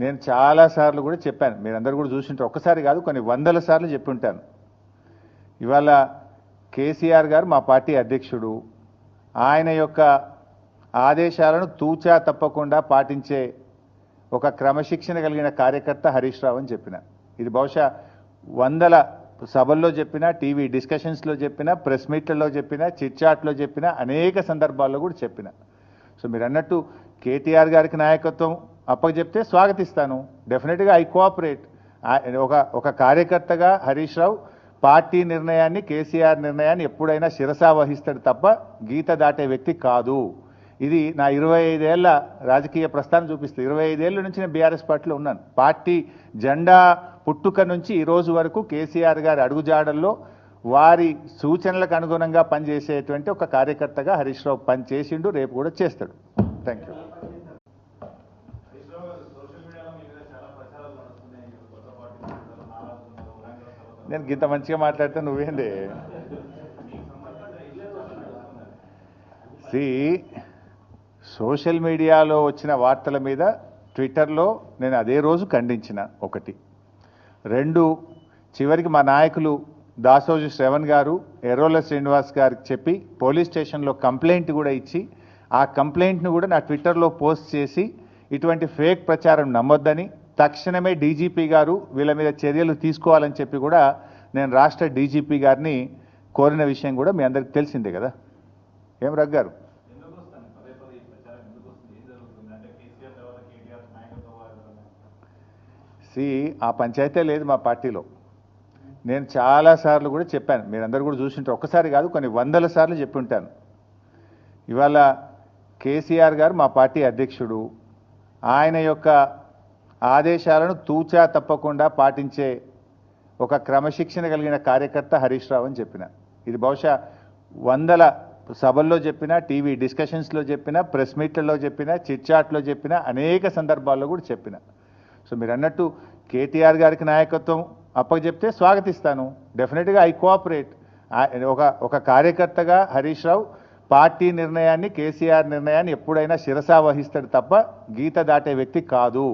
నేను చాలాసార్లు కూడా చెప్పాను, మీరందరూ కూడా చూసింటారు, ఒక్కసారి కాదు కొన్ని వందల సార్లు చెప్పి ఉంటాను. ఇవాళ కేసీఆర్ గారు మా పార్టీ అధ్యక్షుడు, ఆయన యొక్క ఆదేశాలను తూచా తప్పకుండా పాటించే ఒక క్రమశిక్షణ కలిగిన కార్యకర్త హరీష్ రావు అని చెప్పిన. ఇది బహుశా వందల సభల్లో చెప్పినా, టీవీ డిస్కషన్స్లో చెప్పినా, ప్రెస్ మీట్లలో చెప్పినా, చిట్చాట్లో చెప్పినా, అనేక సందర్భాల్లో కూడా చెప్పిన. సో మీరు అన్నట్టు కేటీఆర్ గారికి నాయకత్వం అప్పచెప్తే స్వాగతిస్తాను, డెఫినెట్గా ఐ కోఆపరేట్. ఒక కార్యకర్తగా హరీష్ రావు పార్టీ నిర్ణయాన్ని, కేసీఆర్ నిర్ణయాన్ని ఎప్పుడైనా శిరసా వహిస్తాడు తప్ప గీత దాటే వ్యక్తి కాదు. ఇది నా 25 ఏళ్ల రాజకీయ ప్రస్థానం చూపిస్తుంది. 25 ఏళ్ళ నుంచి నేను బీఆర్ఎస్ పార్టీలో ఉన్నాను. పార్టీ జెండా పుట్టుక నుంచి ఈ రోజు వరకు కేసీఆర్ గారి అడుగుజాడల్లో వారి సూచనలకు అనుగుణంగా పనిచేసేటువంటి ఒక కార్యకర్తగా హరీష్ రావు పనిచేసిండు, రేపు కూడా చేస్తాడు. Thank you. నేను గింత మంచిగా మాట్లాడితే నువ్వేంది? సోషల్ మీడియాలో వచ్చిన వార్తల మీద ట్విట్టర్లో నేను అదే రోజు ఖండించిన. 1, 2, చివరికి మా నాయకులు దాసోజు శ్రవణ్ గారు, ఎర్రోల శ్రీనివాస్ గారికి చెప్పి పోలీస్ స్టేషన్లో కంప్లైంట్ కూడా ఇచ్చి, ఆ కంప్లైంట్ను కూడా నా ట్విట్టర్లో పోస్ట్ చేసి ఇటువంటి ఫేక్ ప్రచారం నమ్మొద్దని, తక్షణమే డీజీపీ గారు వీళ్ళ మీద చర్యలు తీసుకోవాలని చెప్పి కూడా నేను రాష్ట్ర డీజీపీ గారిని కోరిన విషయం కూడా మీ అందరికి తెలిసిందే కదా. ఏం రగ్గారు? ఆ పంచాయతీ లేదు మా పార్టీలో. నేను చాలాసార్లు కూడా చెప్పాను, మీరందరూ కూడా చూసింటారు, ఒక్కసారి కాదు కొన్ని వందల సార్లు చెప్పి ఉంటాను. ఇవాళ కేసీఆర్ గారు మా పార్టీ అధ్యక్షుడు, ఆయన యొక్క ఆదేశాలను తూచా తప్పకుండా పాటించే ఒక క్రమశిక్షణ కలిగిన కార్యకర్త హరీష్ రావు అని చెప్పిన. ఇది బహుశా వందల సభల్లో చెప్పినా, టీవీ డిస్కషన్స్లో చెప్పినా, ప్రెస్ మీట్లలో చెప్పినా, చిట్చాట్లో చెప్పినా, అనేక సందర్భాల్లో కూడా చెప్పిన. సో మీరు అన్నట్టు కేటీఆర్ గారికి నాయకత్వం అప్పచెప్తే స్వాగతిస్తాను, డెఫినెట్గా ఐ కోఆపరేట్. ఒక కార్యకర్తగా హరీష్ రావు పార్టీ నిర్ణయాన్ని, కేసీఆర్ నిర్ణయాన్ని ఎప్పుడైనా శిరసా వహిస్తాడు తప్ప గీత దాటే వ్యక్తి కాదు.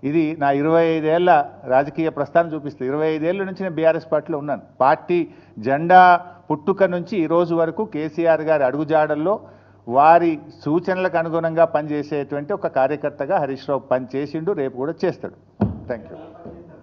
ఇది నా 25 ఏళ్ల రాజకీయ ప్రస్థానం చూపిస్తుంది. 25 ఏళ్ళ నుంచి నేను బీఆర్ఎస్ పార్టీలో ఉన్నాను. పార్టీ జెండా పుట్టుక నుంచి ఈ రోజు వరకు కేసీఆర్ గారి అడుగుజాడల్లో వారి సూచనలకు అనుగుణంగా పనిచేసేటువంటి ఒక కార్యకర్తగా హరీష్ రావు పనిచేసిండు, రేపు కూడా చేస్తాడు. Thank you.